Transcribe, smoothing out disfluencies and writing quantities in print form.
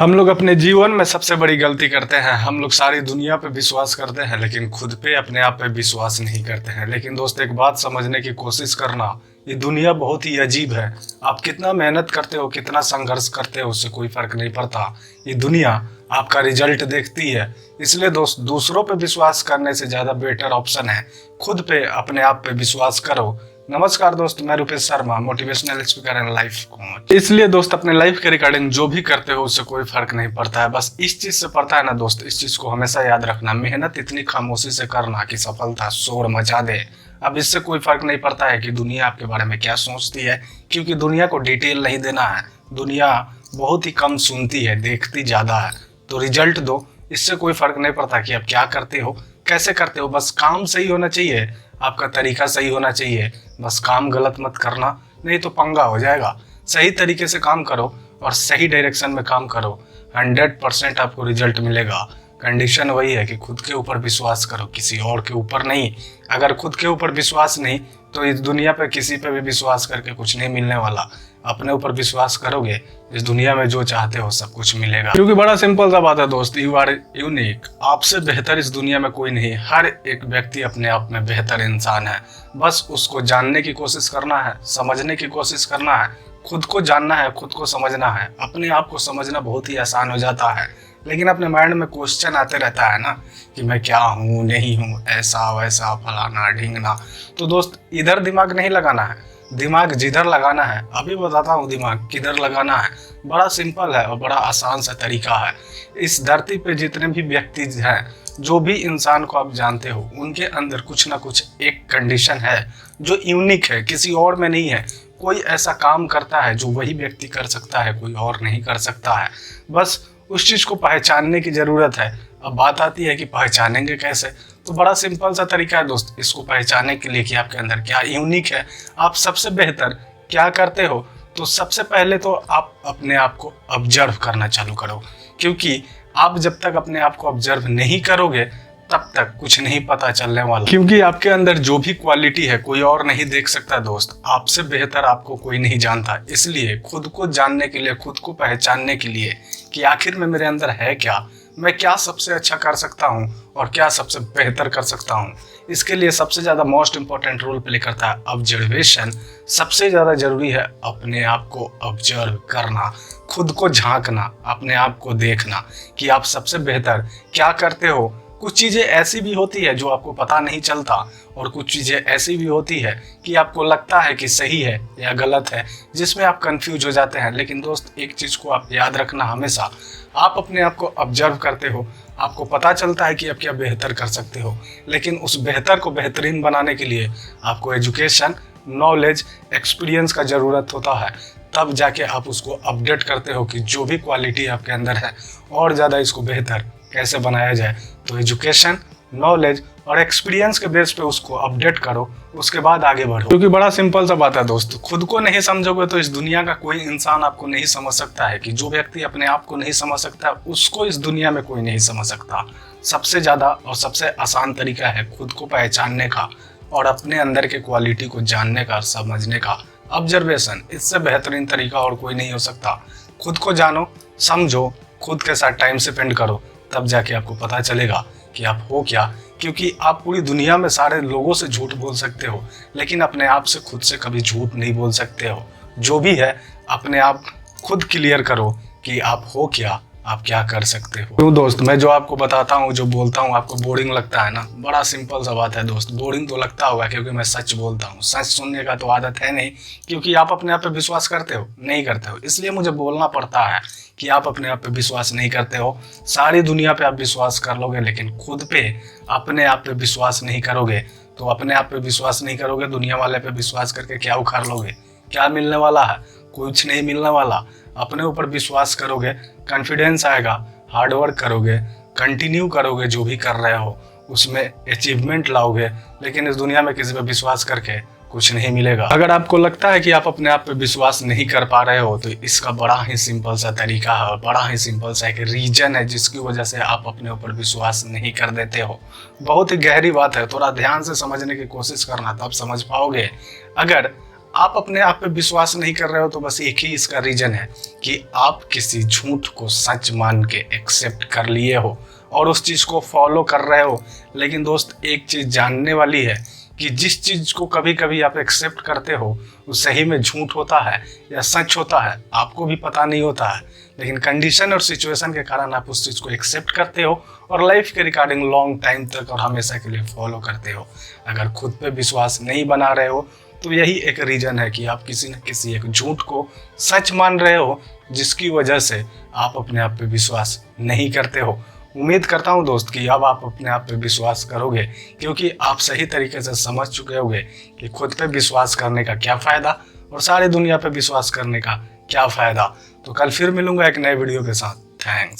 हम लोग अपने जीवन में सबसे बड़ी गलती करते हैं। हम लोग सारी दुनिया पे विश्वास करते हैं लेकिन खुद पे अपने आप पे विश्वास नहीं करते हैं। लेकिन दोस्त एक बात समझने की कोशिश करना, ये दुनिया बहुत ही अजीब है। आप कितना मेहनत करते हो, कितना संघर्ष करते हो, उससे कोई फर्क नहीं पड़ता। ये दुनिया आपका रिजल्ट देखती है। इसलिए दोस्त दूसरों पे विश्वास करने से ज्यादा बेटर ऑप्शन है खुद पे अपने आप पे विश्वास करो। नमस्कार दोस्त, मैं Rupesh Sharma, motivational speaker and life coach. इसलिए दोस्त अपने लाइफ के रिगार्डिंग जो भी करते हो उससे कोई फर्क नहीं पड़ता है। बस इस चीज से पड़ता है ना दोस्त, इस चीज को हमेशा याद रखना, मेहनत इतनी खामोशी से करना कि सफलता शोर मचा दे। अब इससे कोई फर्क नहीं पड़ता है कि दुनिया आपके बारे में क्या सोचती है, क्योंकि दुनिया को डिटेल नहीं देना है। दुनिया बहुत ही कम सुनती है, देखती ज्यादा है। तो रिजल्ट दो, इससे कोई फर्क नहीं पड़ता कि आप क्या करते हो, कैसे करते हो। बस काम सही होना चाहिए, आपका तरीका सही होना चाहिए। बस काम गलत मत करना, नहीं तो पंगा हो जाएगा। सही तरीके से काम करो और सही डायरेक्शन में काम करो, 100% आपको रिजल्ट मिलेगा। कंडीशन वही है कि खुद के ऊपर विश्वास करो, किसी और के ऊपर नहीं। अगर खुद के ऊपर विश्वास नहीं तो इस दुनिया पे किसी पे भी विश्वास करके कुछ नहीं मिलने वाला। अपने ऊपर विश्वास करोगे, इस दुनिया में जो चाहते हो सब कुछ मिलेगा। क्योंकि बड़ा सिंपल सा बात है दोस्त, यू आर यूनिक। आपसे बेहतर इस दुनिया में कोई नहीं। हर एक व्यक्ति अपने आप में बेहतर इंसान है। बस उसको जानने की कोशिश करना है, समझने की कोशिश करना है, खुद को जानना है, खुद को समझना है। अपने आप को समझना बहुत ही आसान हो जाता है, लेकिन अपने माइंड में क्वेश्चन आते रहता है ना कि मैं क्या हूँ, नहीं हूँ, ऐसा वैसा फलाना ढींगना। तो दोस्त इधर दिमाग नहीं लगाना है, दिमाग जिधर लगाना है, अभी बताता हूँ दिमाग किधर लगाना है। बड़ा सिंपल है और बड़ा आसान सा तरीका है। इस धरती पे जितने भी व्यक्ति हैं, जो भी इंसान को आप जानते हो, उनके अंदर कुछ ना कुछ एक कंडीशन है जो यूनिक है, किसी और में नहीं है। कोई ऐसा काम करता है जो वही व्यक्ति कर सकता है, कोई और नहीं कर सकता है। बस उस चीज को पहचानने की जरूरत है। अब बात आती है कि पहचानेंगे कैसे, तो बड़ा सिंपल सा तरीका है दोस्त इसको पहचानने के लिए कि आपके अंदर क्या यूनिक है, आप सबसे बेहतर क्या करते हो। तो सबसे पहले तो आप अपने आप को ऑब्जर्व करना चालू करो, क्योंकि आप जब तक अपने आप को ऑब्जर्व नहीं करोगे तब तक कुछ नहीं पता चलने वाला। क्योंकि आपके अंदर जो भी क्वालिटी है कोई और नहीं देख सकता दोस्त, आपसे बेहतर आपको कोई नहीं जानता। इसलिए खुद को जानने के लिए, खुद को पहचानने के लिए कि आखिर में मेरे अंदर है क्या, मैं क्या सबसे अच्छा कर सकता हूँ और क्या सबसे बेहतर कर सकता हूँ, इसके लिए सबसे ज़्यादा मोस्ट इंपॉर्टेंट रोल प्ले करता है ऑब्जर्वेशन। सबसे ज़्यादा जरूरी है अपने आप को ऑब्जर्व करना, खुद को झांकना, अपने आप को देखना कि आप सबसे बेहतर क्या करते हो। कुछ चीज़ें ऐसी भी होती है जो आपको पता नहीं चलता, और कुछ चीज़ें ऐसी भी होती है कि आपको लगता है कि सही है या गलत है, जिसमें आप कंफ्यूज हो जाते हैं। लेकिन दोस्त एक चीज़ को आप याद रखना हमेशा, आप अपने आप को ऑब्जर्व करते हो, आपको पता चलता है कि आप क्या बेहतर कर सकते हो। लेकिन उस बेहतर को बेहतरीन बनाने के लिए आपको एजुकेशन, नॉलेज, एक्सपीरियंस का ज़रूरत होता है। तब जाके आप उसको अपडेट करते हो कि जो भी क्वालिटी आपके अंदर है और ज़्यादा इसको बेहतर कैसे बनाया जाए। तो एजुकेशन, नॉलेज और एक्सपीरियंस के बेस पे उसको अपडेट करो, उसके बाद आगे बढ़ो। क्योंकि बड़ा सिंपल सा बात है दोस्त, खुद को नहीं समझोगे तो इस दुनिया का कोई इंसान आपको नहीं समझ सकता है। कि जो व्यक्ति अपने आप को नहीं समझ सकता उसको इस दुनिया में कोई नहीं समझ सकता। सबसे ज़्यादा और सबसे आसान तरीका है खुद को पहचानने का और अपने अंदर के क्वालिटी को जानने का, समझने का, ऑब्जर्वेशन। इससे बेहतरीन तरीका और कोई नहीं हो सकता। खुद को जानो, समझो, खुद के साथ टाइम स्पेंड करो, तब जाके आपको पता चलेगा कि आप हो क्या। क्योंकि आप पूरी दुनिया में सारे लोगों से झूठ बोल सकते हो, लेकिन अपने आप से, खुद से कभी झूठ नहीं बोल सकते हो। जो भी है अपने आप खुद क्लियर करो कि आप हो क्या, आप क्या कर सकते हो। क्यों दोस्त, मैं जो आपको बताता हूँ, जो बोलता हूँ, आपको बोरिंग लगता है ना? बड़ा सिंपल सा बात है दोस्त, बोरिंग तो लगता होगा क्योंकि मैं सच बोलता हूँ। सच सुनने का तो आदत है नहीं, क्योंकि आप अपने आप पे विश्वास करते हो नहीं करते हो, इसलिए मुझे बोलना पड़ता है कि आप अपने आप पे विश्वास नहीं करते हो। सारी दुनिया पे आप विश्वास कर लोगे, लेकिन खुद पे, अपने आप पे विश्वास नहीं करोगे। तो अपने आप पे विश्वास नहीं करोगे, दुनिया वाले पे विश्वास करके क्या उखाड़ लोगे? क्या मिलने वाला है? कुछ नहीं मिलने वाला। अपने ऊपर विश्वास करोगे, कॉन्फिडेंस आएगा, हार्डवर्क करोगे, कंटिन्यू करोगे, जो भी कर रहे हो उसमें अचीवमेंट लाओगे। लेकिन इस दुनिया में किसी पे विश्वास करके कुछ नहीं मिलेगा। अगर आपको लगता है कि आप अपने आप पे विश्वास नहीं कर पा रहे हो, तो इसका बड़ा ही सिंपल सा तरीका है और बड़ा ही सिंपल सा एक रीजन है जिसकी वजह से आप अपने ऊपर विश्वास नहीं कर देते हो। बहुत ही गहरी बात है, थोड़ा ध्यान से समझने की कोशिश करना, तब समझ पाओगे। अगर आप अपने आप पे विश्वास नहीं कर रहे हो तो बस एक ही इसका रीजन है कि आप किसी झूठ को सच मान के एक्सेप्ट कर लिए हो और उस चीज़ को फॉलो कर रहे हो। लेकिन दोस्त, एक चीज़ जानने वाली है कि जिस चीज़ को कभी कभी आप एक्सेप्ट करते हो वो सही में झूठ होता है या सच होता है, आपको भी पता नहीं होता है। लेकिन कंडीशन और सिचुएशन के कारण आप उस चीज़ को एक्सेप्ट करते हो और लाइफ के रिगार्डिंग लॉन्ग टाइम तक और हमेशा के लिए फॉलो करते हो। अगर खुद पे विश्वास नहीं बना रहे हो तो यही एक रीज़न है कि आप किसी न किसी एक झूठ को सच मान रहे हो, जिसकी वजह से आप अपने आप पे विश्वास नहीं करते हो। उम्मीद करता हूँ दोस्त कि अब आप अपने आप पे विश्वास करोगे, क्योंकि आप सही तरीके से समझ चुके होंगे कि खुद पे विश्वास करने का क्या फ़ायदा और सारी दुनिया पे विश्वास करने का क्या फ़ायदा। तो कल फिर मिलूंगा एक नए वीडियो के साथ। थैंक्स।